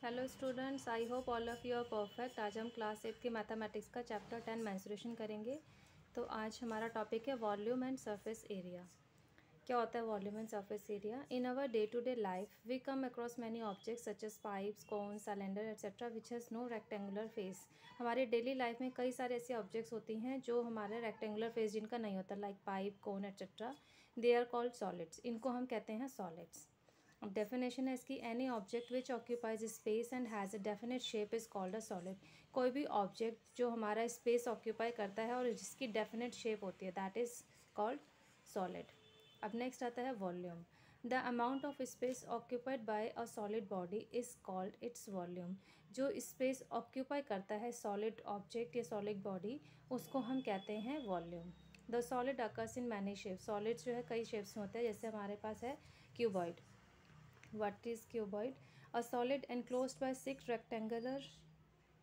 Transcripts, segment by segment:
Hello students, I hope all of you are perfect. आज हम class 8 के mathematics का चैप्टर 10 मेंसुरेशन करेंगे। तो आज हमारा टॉपिक है वॉल्यूम एंड सरफेस एरिया। क्या होता है volume and surface area? In our day to day life we come across many objects such as pipes, cone, cylinder etcetera which has no rectangular face. हमारे daily life में कई सारे ऐसे objects होती हैं जो हमारे रेक्टेंगुलर फेस जिनका नहीं होता, like pipe, cone etcetera. They are called solids. इनको हम कहते हैं सॉलिड्स। अब डेफिनेशन है इसकी, any object which occupies space and has a definite shape is called a solid. कोई भी ऑब्जेक्ट जो हमारा स्पेस ऑक्यूपाई करता है और जिसकी डेफिनेट शेप होती है, दैट इज़ कॉल्ड सॉलिड। अब नेक्स्ट आता है volume. The amount of space occupied by a solid body is called its volume. जो स्पेस ऑक्यूपाई करता है सॉलिड ऑब्जेक्ट या सॉलिड बॉडी, उसको हम कहते हैं volume. The solid occurs in many shape. Solids जो है कई शेप्स में होते हैं, जैसे हमारे पास है cuboid. What is cuboid? A solid enclosed by 6 rectangular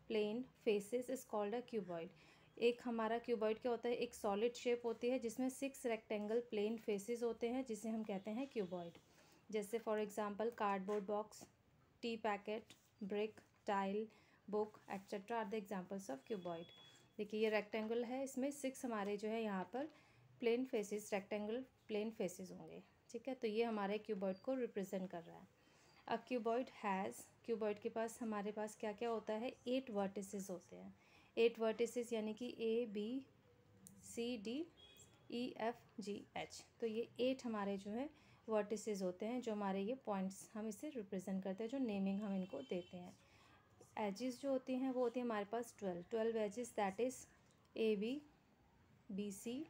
plane faces is called a cuboid. एक हमारा क्यूबॉइड क्या होता है? एक सॉलिड शेप होती है जिसमें 6 रेक्टेंगल प्लेन फेसेस होते हैं, जिसे हम कहते हैं क्यूबॉइड। जैसे for example cardboard box, tea packet, brick, tile, book etcetera are the examples of cuboid. देखिए ये रेक्टेंगल है, इसमें 6 हमारे जो है यहाँ पर plane faces, rectangle plane faces होंगे। ठीक है, तो ये हमारे क्यूबॉइड को रिप्रेजेंट कर रहा है। अ क्यूबॉइड हैज़, क्यूबॉइड के पास हमारे पास क्या क्या होता है? 8 वर्टिसेस होते हैं। 8 वर्टिसेस यानी कि ABCDEFGH। तो ये 8 हमारे जो है वर्टिसेस होते हैं, जो हमारे ये पॉइंट्स हम इसे रिप्रेजेंट करते हैं, जो नेमिंग हम इनको देते हैं। एजेस जो होती हैं वो होती है हमारे पास 12 edges, that is AB, BC,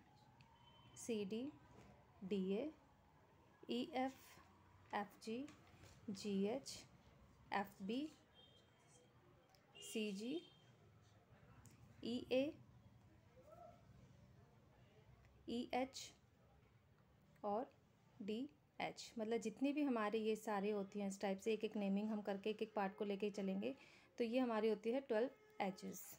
CD, DA, EF, FG, GH, FB, CG, EA, EH और DH। मतलब जितनी भी हमारी ये सारे होती हैं इस टाइप से, एक एक नेमिंग हम करके एक एक पार्ट को लेके चलेंगे, तो ये हमारी होती है 12 एजेस।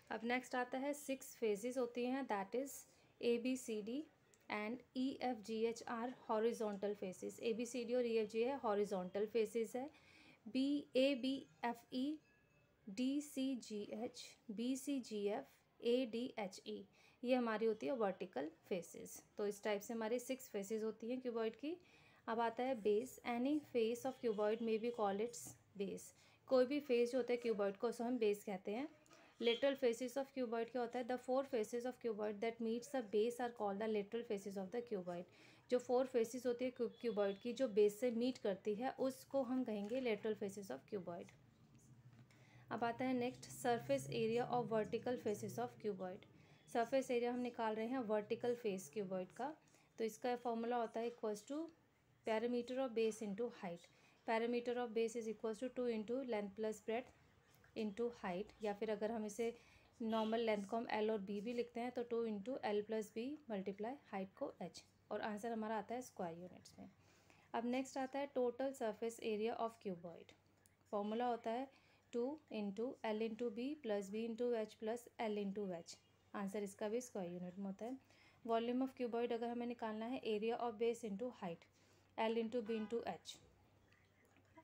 अब नेक्स्ट आता है 6 फेजेस होती हैं, that is ABCD and EFGH are horizontal faces. ABCD और EFG है हॉरिजॉन्टल फेसेस है। BABFE, DCGH, BCGF, ADHE ये हमारी होती है वर्टिकल फेसेस। तो इस टाइप से हमारी 6 फेसेस होती हैं क्यूबॉइड की। अब आता है base. Any face of cuboid may be called its base. कोई भी फेस जो होता है क्यूबॉइड को, उसको हम बेस कहते हैं। लेटरल फेसेस ऑफ क्यूबॉइड क्या होता है? The 4 faces of cuboid that meets the base are called the lateral faces of the cuboid. जो 4 फेसेस होती है क्यूबॉइड की, जो बेस से मीट करती है, उसको हम कहेंगे लेटरल फेसेस ऑफ क्यूबॉइड। अब आता है next surface area of vertical faces of cuboid. Surface area हम निकाल रहे हैं वर्टिकल फेस क्यूबॉइड का। तो इसका फॉर्मूला होता है equals to parameter of base into height. Parameter of base is equals to 2 into length plus breadth into height, या फिर अगर हम इसे नॉर्मल लेंथ को हम L और B भी लिखते हैं तो 2 into L plus B multiply height को H, और आंसर हमारा आता है स्क्वायर यूनिट्स में। अब नेक्स्ट आता है total surface area of cuboid. Formula होता है 2 into L into B plus B into H plus L into H। Answer इसका भी स्क्वायर यूनिट में होता है। वॉल्यूम ऑफ क्यूबॉइड अगर हमें निकालना है, area of base into height, L into B into H।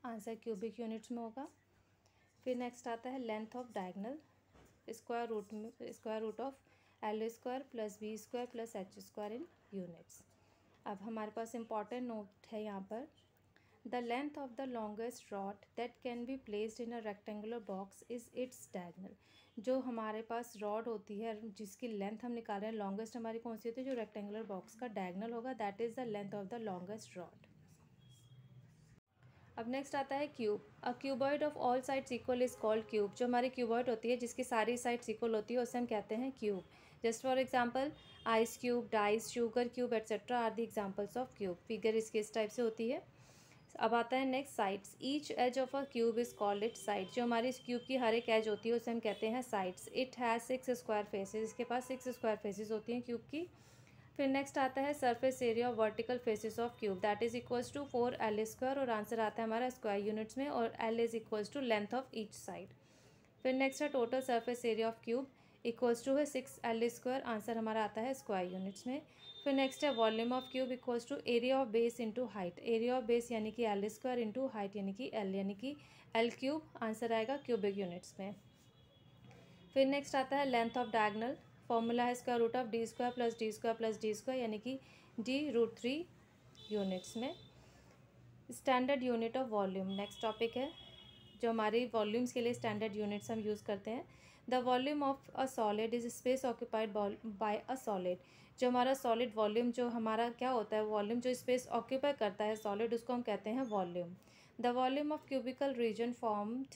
Answer cubic units में होगा। फिर नेक्स्ट आता है length of diagonal, square root of L square plus B square plus H square in units. अब हमारे पास इंपॉर्टेंट नोट है यहाँ पर, the length of the longest rod that can be placed in a rectangular box is its diagonal. जो हमारे पास rod होती है जिसकी लेंथ हम निकाल रहे हैं, लॉन्गेस्ट हमारी कौन सी होती है? जो रेक्टेंगुलर बॉक्स का डायगनल होगा, that is the length of the longest rod. अब नेक्स्ट आता है cube. A cuboid of all sides equal is called cube. जो हमारी क्यूबॉइड होती है जिसकी सारी साइड्स इक्वल होती है, उसे हम कहते हैं cube. Just for example ice cube, dice, sugar cube etcetera are the examples of cube. Figure इसके इस टाइप से होती है। अब आता है next sides. Each edge of a cube is called it side. जो हमारी इस क्यूब की हर एक एज होती है उसे हम कहते हैं sides. It has 6 square faces. इसके पास 6 स्क्वायर फेसेस होती हैं क्यूब की। फिर नेक्स्ट आता है surface area of vertical faces of cube, that is equals to 4L square, और आंसर आता है हमारा स्क्वायर यूनिट्स में, और L is equals to length of each side. फिर नेक्स्ट है total surface area of cube equals to है 6L square, answer हमारा आता है स्क्वायर यूनिट्स में। फिर फिर नेक्स्ट है volume of cube equals to area of base into height. Area of base यानी कि एल स्क्वायर इंटू हाइट यानी कि एल, यानी कि एल क्यूब। आंसर आएगा क्यूबिक यूनिट्स में। फिर नेक्स्ट आता है लेंथ ऑफ डायगनल। फॉर्मूला है square root of D square plus D square plus D square यानी कि d√3 यूनिट्स में। Standard unit of volume next topic है, जो हमारी वॉल्यूम्स के लिए स्टैंडर्ड यूनिट्स हम यूज़ करते हैं। The volume of a solid is space occupied by a solid. जो हमारा सॉलिड वॉल्यूम, जो हमारा क्या होता है, वॉल्यूम जो स्पेस ऑक्यूपाई करता है सॉलिड, उसको हम कहते हैं volume. The volume of cubical region formed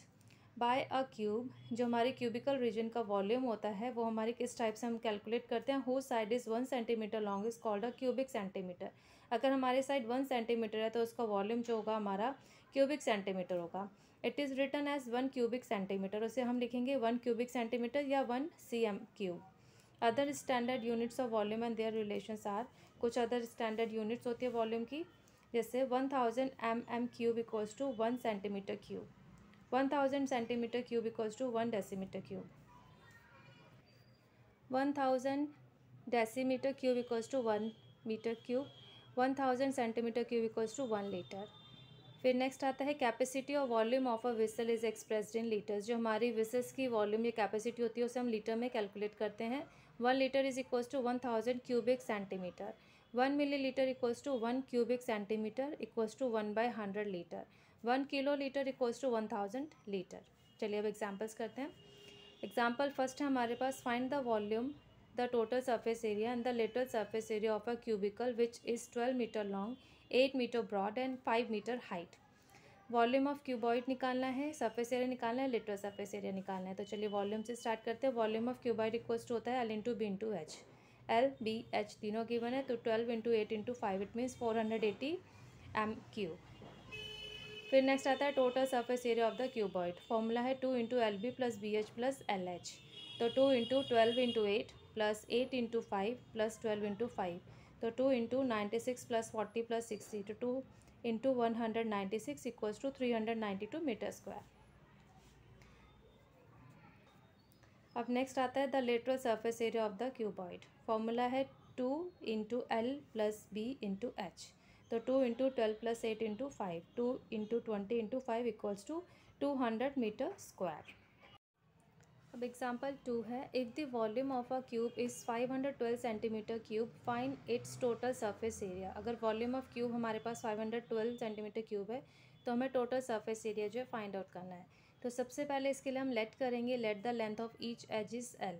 by a cube. जो हमारी क्यूबिकल रीजन का वॉल्यूम होता है वो हमारी किस टाइप से हम कैलकुलेट करते हैं, whose side is 1 centimetre long is called a cubic centimetre. अगर हमारे साइड 1 सेंटीमीटर है तो उसका वॉल्यूम जो होगा हमारा क्यूबिक सेंटीमीटर होगा। It is written as 1 cubic centimetre, उसे हम लिखेंगे 1 क्यूबिक सेंटीमीटर या 1 cm cube. Other standard units of volume and their relations are. कुछ अदर स्टैंडर्ड यूनिट्स होती है वॉल्यूम की, जैसे 1000 mm cube equals to 1 centimetre cube, 1000 centimetre cube equals to 1 decimetre cube, 1000 decimetre cube equals to 1 metre cube, 1000 centimetre cube equals to 1 litre. फिर next आता है capacity और volume of a vessel is expressed in litres. जो हमारी vessels की volume या capacity होती है उसे हम लीटर में कैलकुलेट करते हैं। 1 litre is equals to 1000 cubic centimetre. 1 millilitre equals to 1 cubic centimetre equals to 1/100 litre. 1 kilo litre equals to 1000 litre. चलिए अब एग्जाम्पल्स करते हैं। एग्जाम्पल फर्स्ट है हमारे पास, find the volume, the total surface area and the little surface area of a cubical which is 12 metre long, 8 metre broad and 5 metre height. Volume of cuboid निकालना है, surface area निकालना है, literal surface area निकालना है। तो चलिए volume से start करते हैं। Volume of cuboid equals to होता है L into B into H. L B H तीनों गिवन है, तो 12 into 8 into 5 it means 480 m cube. फिर नेक्स्ट आता है total surface area of the cuboid. Formula है 2 into L B plus B H plus L H. तो 2 into 12 into 8 plus 8 into 5 plus 12 into 5, तो 2 into 96 plus 40 plus 60, तो 2 into 196 equals to 392 metre square. अब next आता है the lateral surface area of the cuboid. Formula है 2 into L plus B into H. तो 2 into 12 plus 8 into 5, 2 into 20 into 5 equals to 200 metre square. अब example 2 है, if the volume of a cube is 512 centimetre cube, find its total surface area. अगर volume of cube हमारे पास 512 centimetre cube है तो हमें total surface area जो है find out करना है। तो सबसे पहले इसके लिए हम लेट करेंगे, let the length of each edge is L.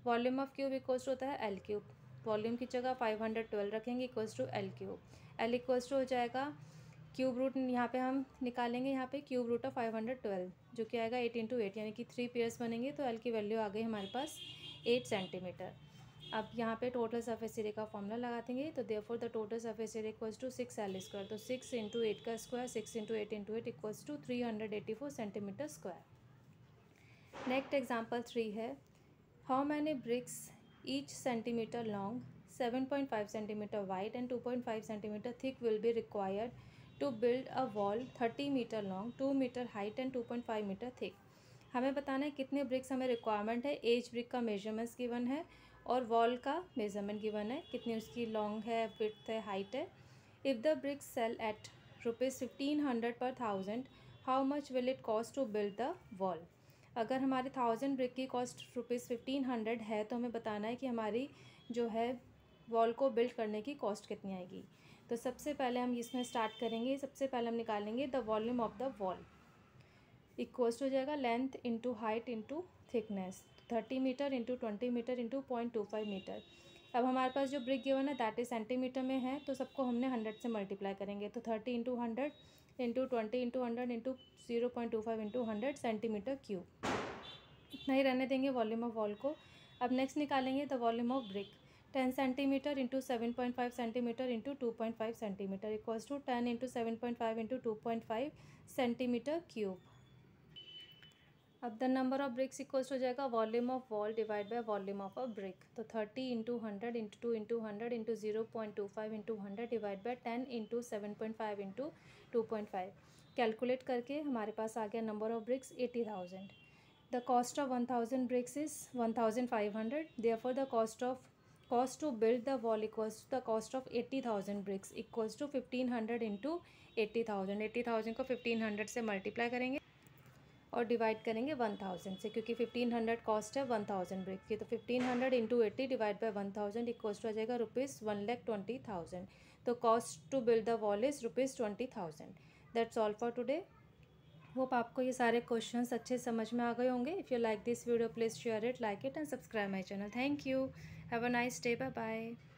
Volume of cube equals to होता है एल क्यूब, वॉल्यूम की जगह 512 रखेंगे equals to L cube. L equals to हो जाएगा क्यूब रूट, यहाँ पे हम निकालेंगे, यहाँ पे क्यूब रूट ऑफ 512 जो कि आएगा 8 इंटू 8 यानी कि 3 पेयर्स बनेंगे, तो एल की वैल्यू आ गई हमारे पास 8 सेंटीमीटर। अब यहाँ पे टोटल सरफेस एरिया का फॉर्मूला लगा देंगे, तो therefore the total surface area equals to 6 L square. तो 6 इंटू 8 का square, 6 into 8 into 8 equals to 384 centimetre square. Next example 3 है, how many bricks each centimetre long, 7.5 centimetre wide and 2.5 centimetre thick will be required to build a wall 30 metre long, 2 metre height and 2.5 metre thick. हमें बताना है कितने bricks हमें requirement है, as brick का measurements given है और wall का मेजरमेंट गिवन है, कितनी उसकी लॉन्ग है, विड्थ है, हाइट है। If the bricks sell at ₹1500 per 1000, how much will it cost to build the wall. अगर हमारी 1000 ब्रिक की कॉस्ट ₹1500 है तो हमें बताना है कि हमारी जो है वॉल को बिल्ड करने की कॉस्ट कितनी आएगी। तो सबसे पहले हम इसमें स्टार्ट करेंगे, सबसे पहले हम निकालेंगे the volume of the wall equals हो जाएगा length into height into thickness, 30 metre into 20 metre into 0.25 metre. अब हमारे पास जो ब्रिक गिवन है दैट इज सेंटीमीटर में है, तो सबको हमने 100 से मल्टीप्लाई करेंगे, तो 30 into 100 into 20 into 100 into 0.25 into 100 centimetre cube. इतना ही रहने देंगे वॉल्यूम ऑफ वॉल को। अब नेक्स्ट निकालेंगे the volume of brick, 10 centimetre into 7.5 centimetre into 2.5 centimetre equals to 10 into 7.5 into 2.5 centimetre cube. अब the number of bricks equals हो जाएगा volume of wall divide by volume of a brick, तो 30 into 100 into 2 into 100 into 0.25 into 100 divide by 10 into 7.5 into 2.5। Calculate करके हमारे पास आ गया number of BRICS 80,000। The cost of 1000 bricks is 1500, therefore the cost of cost to build the wall equals to the cost of 80,000 bricks equals to 1500 into 80,000। 80,000 को 1500 से multiply करेंगे और divide करेंगे 1000 से, क्योंकि 1500 कॉस्ट है 1000 ब्रिक्स की। तो 1500 into 80 divide by 1000 equals to आ जाएगा ₹1,20,000। तो cost to build the wall is ₹20,000। That's all for today. Hope आपको ये सारे क्वेश्चंस अच्छे समझ में आ गए होंगे। If you like this video please share it, like it and subscribe my channel. Thank you. Have a nice day. Bye bye.